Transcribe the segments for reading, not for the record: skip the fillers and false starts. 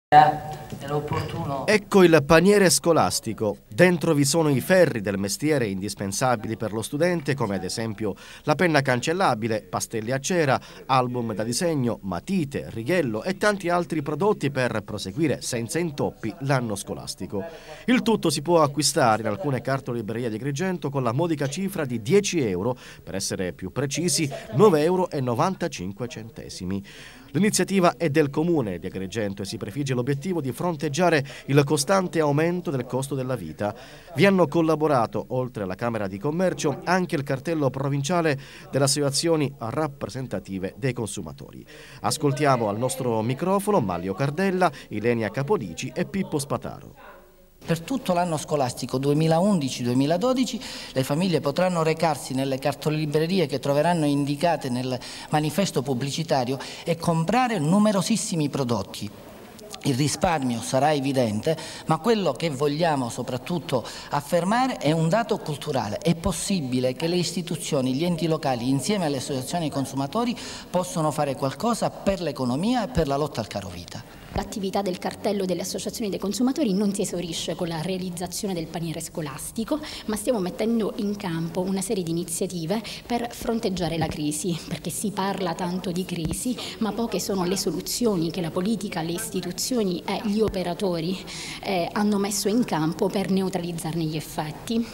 Era opportuno. Ecco il paniere scolastico. Dentro vi sono i ferri del mestiere indispensabili per lo studente, come ad esempio la penna cancellabile, pastelli a cera, album da disegno, matite, righello e tanti altri prodotti per proseguire senza intoppi l'anno scolastico. Il tutto si può acquistare in alcune cartolibrerie di Agrigento con la modica cifra di 10 euro, per essere più precisi 9,95 euro. L'iniziativa è del Comune di Agrigento e si prefigge l'obiettivo di fronteggiare il costante aumento del costo della vita. Vi hanno collaborato, oltre alla Camera di Commercio, anche il cartello provinciale delle associazioni rappresentative dei consumatori. Ascoltiamo al nostro microfono Mario Cardella, Ilenia Capodici e Pippo Spataro. Per tutto l'anno scolastico 2011-2012 le famiglie potranno recarsi nelle cartolibrerie che troveranno indicate nel manifesto pubblicitario e comprare numerosissimi prodotti. Il risparmio sarà evidente, ma quello che vogliamo soprattutto affermare è un dato culturale. È possibile che le istituzioni, gli enti locali, insieme alle associazioni consumatori, possono fare qualcosa per l'economia e per la lotta al carovita. L'attività del cartello delle associazioni dei consumatori non si esaurisce con la realizzazione del paniere scolastico, ma stiamo mettendo in campo una serie di iniziative per fronteggiare la crisi, perché si parla tanto di crisi, ma poche sono le soluzioni che la politica, le istituzioni e gli operatori hanno messo in campo per neutralizzarne gli effetti.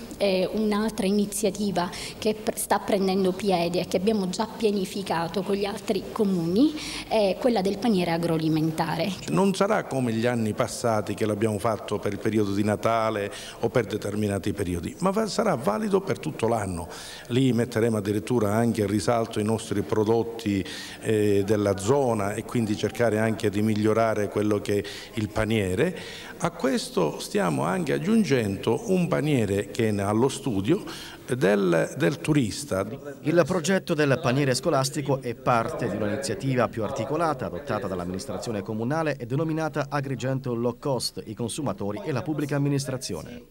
Un'altra iniziativa che sta prendendo piede e che abbiamo già pianificato con gli altri comuni è quella del paniere agroalimentare. Non sarà come gli anni passati che l'abbiamo fatto per il periodo di Natale o per determinati periodi, ma sarà valido per tutto l'anno. Lì metteremo addirittura anche a risalto i nostri prodotti della zona e quindi cercare anche di migliorare quello che è il paniere. A questo stiamo anche aggiungendo un paniere che è allo studio del turista. Il progetto del paniere scolastico è parte di un'iniziativa più articolata adottata dall'amministrazione comunale e denominata Agrigento Low Cost, i consumatori e la pubblica amministrazione.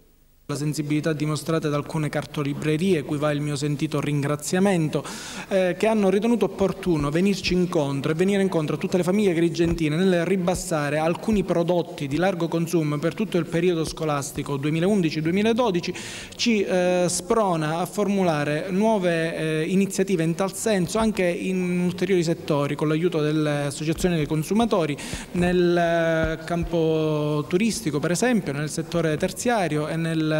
La sensibilità dimostrata da alcune cartolibrerie, cui va il mio sentito ringraziamento, che hanno ritenuto opportuno venirci incontro e venire incontro a tutte le famiglie agrigentine nel ribassare alcuni prodotti di largo consumo per tutto il periodo scolastico 2011-2012, ci sprona a formulare nuove iniziative in tal senso anche in ulteriori settori, con l'aiuto delle associazioni dei consumatori, nel campo turistico per esempio, nel settore terziario e nel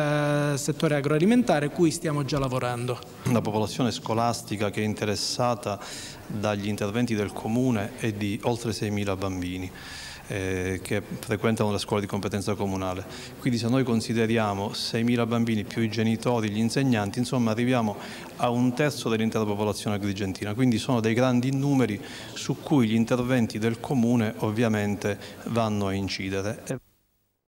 settore agroalimentare, cui stiamo già lavorando. La popolazione scolastica che è interessata dagli interventi del Comune è di oltre 6.000 bambini che frequentano la scuola di competenza comunale. Quindi se noi consideriamo 6.000 bambini più i genitori, gli insegnanti, insomma arriviamo a un terzo dell'intera popolazione agrigentina. Quindi sono dei grandi numeri su cui gli interventi del Comune ovviamente vanno a incidere.